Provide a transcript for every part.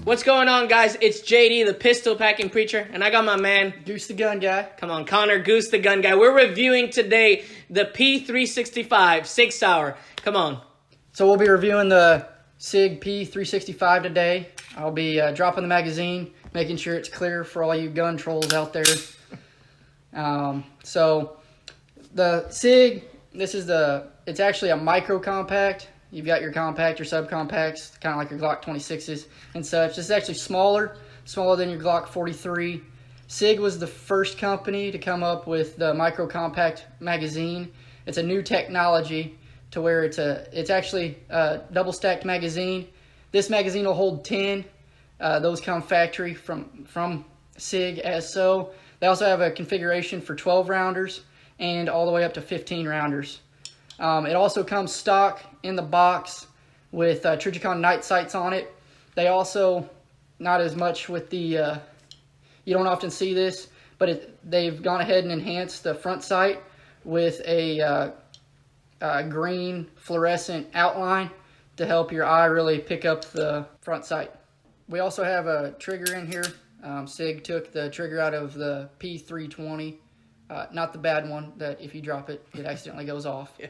What's going on, guys? It's JD, the pistol packing preacher, and I got my man Goose the Gun Guy. Come on, Connor, Goose the Gun Guy. We're reviewing today the P365 SIG Sauer. Come on. So we'll be reviewing the SIG P365 today. I'll be dropping the magazine, making sure it's clear for all you gun trolls out there. So the SIG, it's actually a micro compact. You've got your compact, your subcompacts, kind of like your Glock 26s and such. This is actually smaller than your Glock 43. SIG was the first company to come up with the micro compact magazine. It's a new technology to where it's actually a double stacked magazine. This magazine will hold 10. Those come factory from SIG as so. They also have a configuration for 12 rounders and all the way up to 15 rounders. It also comes stock in the box with Trijicon night sights on it. They also, not as much with the, you don't often see this, but they've gone ahead and enhanced the front sight with a green fluorescent outline to help your eye really pick up the front sight. We also have a trigger in here. SIG took the trigger out of the P320, not the bad one that if you drop it, it accidentally goes off. Yeah.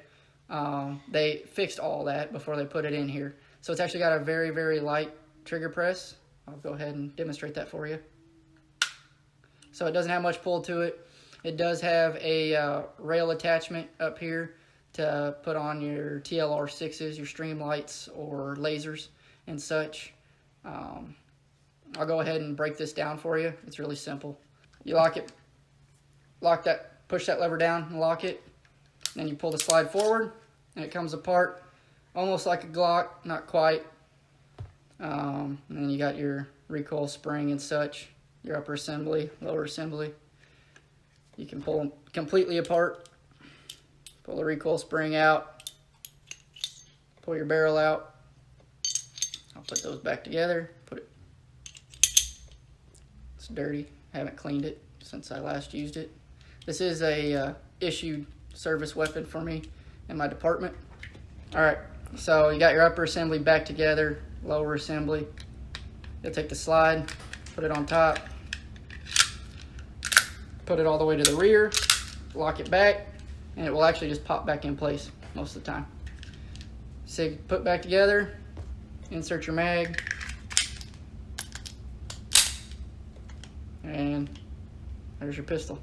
They fixed all that before they put it in here. So it's actually got a very, very light trigger press. I'll go ahead and demonstrate that for you. So it doesn't have much pull to it. It does have a rail attachment up here to put on your TLR6s, your stream lights or lasers and such. I'll go ahead and break this down for you. It's really simple. You push that lever down and lock it. Then you pull the slide forward and it comes apart almost like a Glock, not quite. And then you got your recoil spring and such, your upper assembly, lower assembly. You can pull them completely apart, pull the recoil spring out, pull your barrel out. I'll put those back together. It's dirty, haven't cleaned it since I last used it. This is a issued service weapon for me in my department. Alright, so you got your upper assembly back together, lower assembly. You'll take the slide, put it on top, put it all the way to the rear, lock it back, and it will actually just pop back in place most of the time. SIG put back together, insert your mag, and there's your pistol.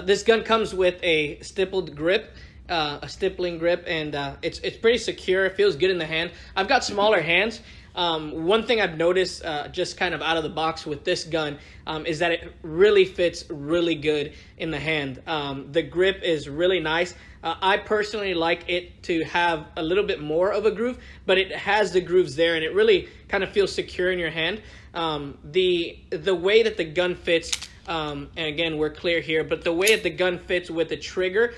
This gun comes with a stippled grip, a stippling grip, and it's pretty secure. It feels good in the hand. I've got smaller hands. One thing I've noticed just kind of out of the box with this gun is that it really fits really good in the hand. The grip is really nice. I personally like it to have a little bit more of a groove, but it has the grooves there and it really kind of feels secure in your hand. The way that the gun fits, and again, we're clear here, but the way that the gun fits with the trigger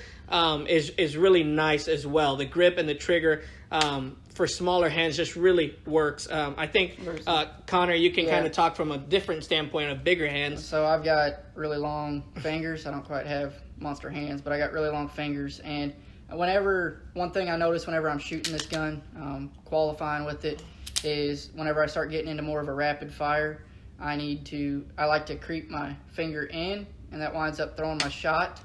is really nice as well. The grip and the trigger for smaller hands just really works. I think, Connor, you can kind of talk from a different standpoint of bigger hands. So I've got really long fingers. I don't quite have monster hands, but I got really long fingers. And one thing I notice whenever I'm shooting this gun, qualifying with it, is whenever I start getting into more of a rapid fire, I like to creep my finger in, and that winds up throwing my shot.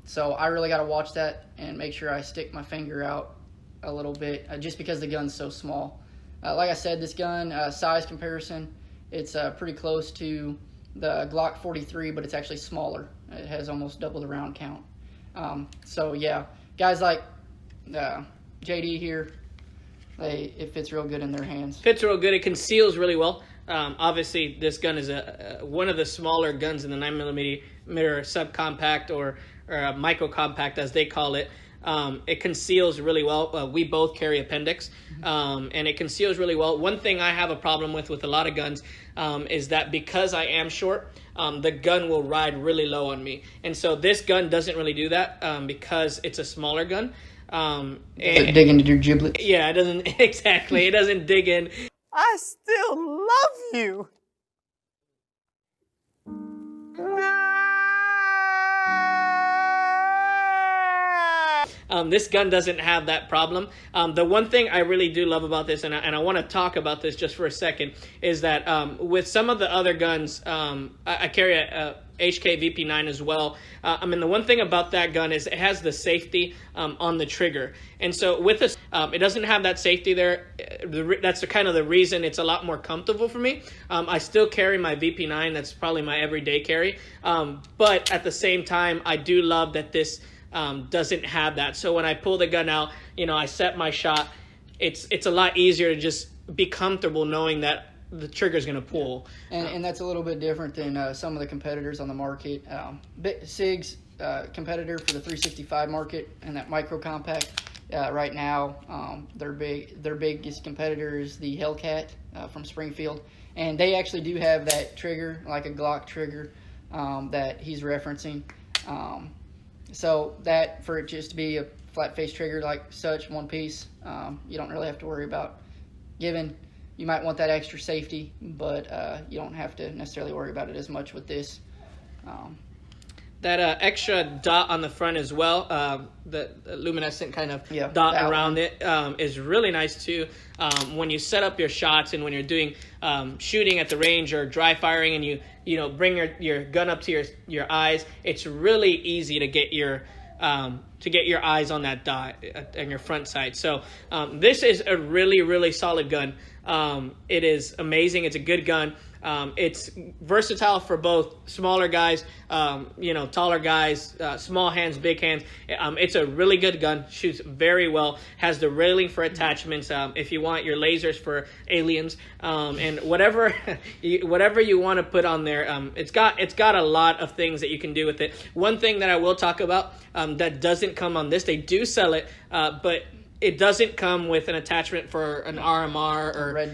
So I really got to watch that and make sure I stick my finger out a little bit, just because the gun's so small. Like I said, this gun, size comparison, it's pretty close to the Glock 43, but it's actually smaller. It has almost double the round count. So yeah, guys like JD here, it fits real good in their hands. Fits real good. It conceals really well. Obviously, this gun is one of the smaller guns in the 9mm subcompact or a micro compact, as they call it. It conceals really well. We both carry appendix, and it conceals really well. One thing I have a problem with a lot of guns, is that because I am short, the gun will ride really low on me. And so this gun doesn't really do that because it's a smaller gun. Dig into your giblets. Yeah, it doesn't exactly. It doesn't dig in. I still love you. This gun doesn't have that problem. The one thing I really do love about this, and I want to talk about this just for a second, is that with some of the other guns, I carry a HK VP9 as well. I mean, the one thing about that gun is it has the safety on the trigger. And so with this, it doesn't have that safety there. That's kind of the reason it's a lot more comfortable for me. I still carry my VP9. That's probably my everyday carry. But at the same time, I do love that this doesn't have that. So when I pull the gun out, you know, I set my shot. It's a lot easier to just be comfortable knowing that the trigger's going to pull. And that's a little bit different than some of the competitors on the market. SIG's competitor for the 365 market and that micro compact right now, their biggest competitor is the Hellcat from Springfield, and they actually do have that trigger, like a Glock trigger, that he's referencing. So that, for it just to be a flat face trigger like such, one piece, you don't really have to worry about giving. You might want that extra safety, but you don't have to necessarily worry about it as much with this. That extra dot on the front as well, the luminescent kind of dot around it, is really nice too. When you set up your shots and when you're doing shooting at the range or dry firing, and you know bring your gun up to your eyes, it's really easy to get your eyes on that dot and your front sight. So this is a really solid gun. It is amazing. It's a good gun. It's versatile for both smaller guys, taller guys, small hands, big hands. It's a really good gun. Shoots very well. Has the railing for attachments. If you want your lasers for aliens, and whatever you want to put on there, it's got a lot of things that you can do with it. One thing that I will talk about that doesn't come on this, they do sell it, but it doesn't come with an attachment for an RMR or red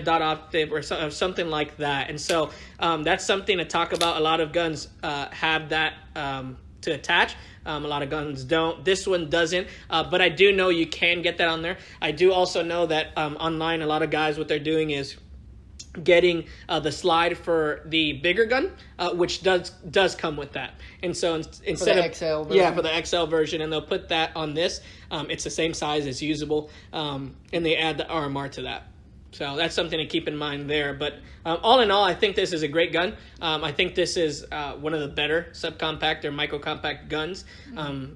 dot optic or something like that. And so that's something to talk about. A lot of guns have that to attach. A lot of guns don't. This one doesn't. But I do know you can get that on there. I do also know that online, a lot of guys, what they're doing is getting the slide for the bigger gun, which does come with that. And so instead of XL version. Yeah, for the XL version, and they'll put that on this. It's the same size, it's usable, and they add the RMR to that. So that's something to keep in mind there. But all in all, I think this is a great gun. I think this is one of the better subcompact or micro compact guns.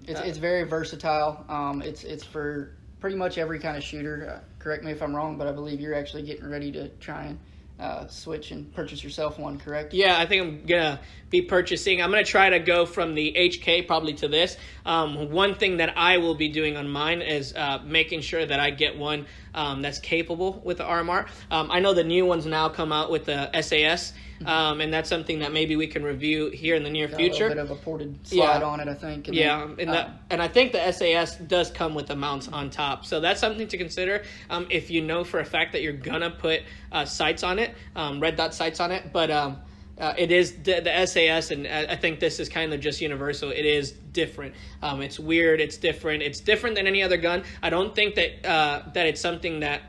It's very versatile. It's for pretty much every kind of shooter. Correct me if I'm wrong, but I believe you're actually getting ready to try and switch and purchase yourself one, correct? Yeah, I think I'm gonna be purchasing. I'm gonna try to go from the HK probably to this. One thing that I will be doing on mine is making sure that I get one that's capable with the RMR. I know the new ones now come out with the SAS, and that's something that maybe we can review here in the near future. A little bit of a ported slide on it, I think. And I think the SAS does come with the mounts on top, so that's something to consider if you know for a fact that you're gonna put sights on it, red dot sights on it. But it is the SAS, and I think this is kind of just universal. It is different. It's weird. It's different. It's different than any other gun. I don't think that it's something that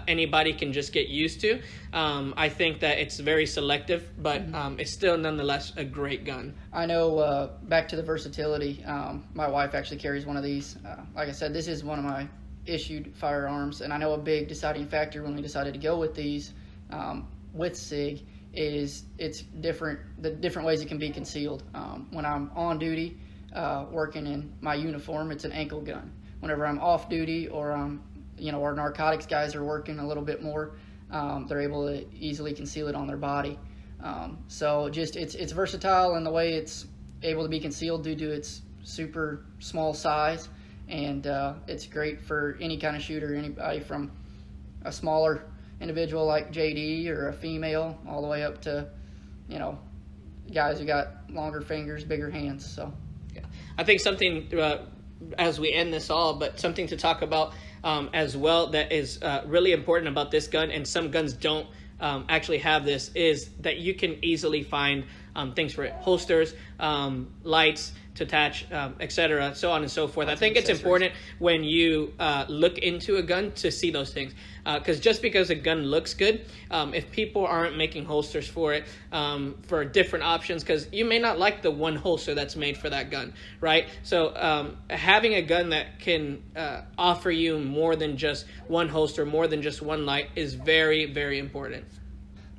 anybody can just get used to. I think that it's very selective, but it's still nonetheless a great gun. I know, back to the versatility, my wife actually carries one of these. Like I said, this is one of my issued firearms, and I know a big deciding factor when we decided to go with these with SIG is the different ways it can be concealed. When I'm on duty working in my uniform, it's an ankle gun. Whenever I'm off duty or our narcotics guys are working a little bit more, they're able to easily conceal it on their body. So just it's versatile in the way it's able to be concealed due to its super small size, and it's great for any kind of shooter, anybody from a smaller individual like JD or a female all the way up to guys who got longer fingers, bigger hands. So yeah, I think something as we end this all, but something to talk about as well that is really important about this gun, and some guns don't actually have this is that you can easily find things for it, holsters, lights to attach, etc., so on and so forth. I think it's important when you look into a gun to see those things, because just because a gun looks good, if people aren't making holsters for it, for different options, because you may not like the one holster that's made for that gun, right? So having a gun that can offer you more than just one holster, more than just one light, is very, very important.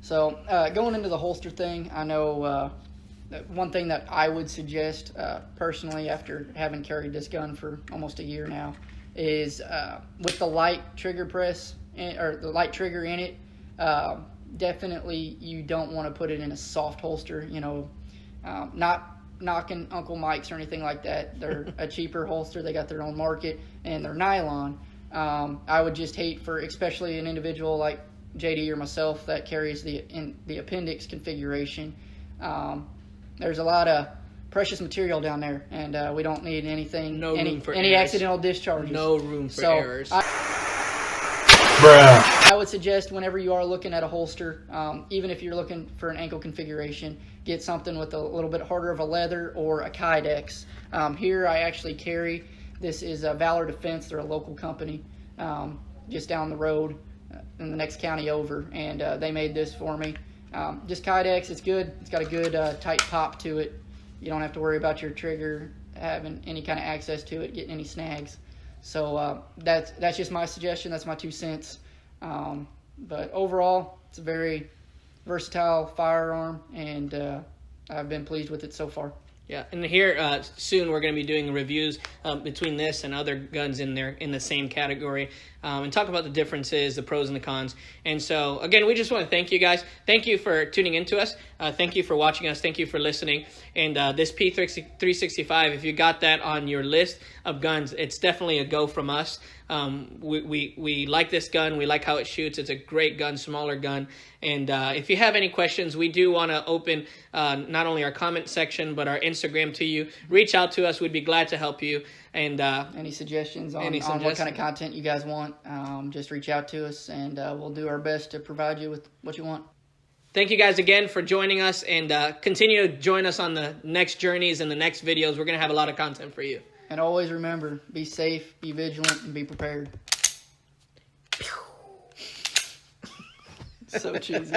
So going into the holster thing, I know one thing that I would suggest personally, after having carried this gun for almost a year now, is with the light trigger press or the light trigger in it, definitely you don't want to put it in a soft holster. You know, not knocking Uncle Mike's or anything like that. They're a cheaper holster. They got their own market and they're nylon. I would just hate for, especially an individual like JD or myself that carries the appendix configuration. There's a lot of precious material down there, and we don't need anything, any accidental discharges. No room for errors. I would suggest whenever you are looking at a holster, even if you're looking for an ankle configuration, get something with a little bit harder of a leather or a Kydex. Here I actually carry, this is Valor Defense. They're a local company just down the road in the next county over, and they made this for me. Just Kydex, it's good. It's got a good tight pop to it. You don't have to worry about your trigger having any kind of access to it, getting any snags. So that's just my suggestion. That's my 2 cents. But overall, it's a very versatile firearm, and I've been pleased with it so far. Yeah, and here soon we're going to be doing reviews between this and other guns in the same category, and talk about the differences, the pros and the cons. And so, again, we just want to thank you guys. Thank you for tuning into us. Thank you for watching us. Thank you for listening. And this P365, if you got that on your list of guns, it's definitely a go from us. We like this gun. We like how it shoots. It's a great gun, smaller gun. And if you have any questions, we do want to open not only our comment section, but our Instagram to you. Reach out to us. We'd be glad to help you. And any suggestions on what kind of content you guys want, just reach out to us, and we'll do our best to provide you with what you want. Thank you guys again for joining us, and continue to join us on the next journeys and the next videos. We're going to have a lot of content for you. And always remember, be safe, be vigilant, and be prepared. So cheesy.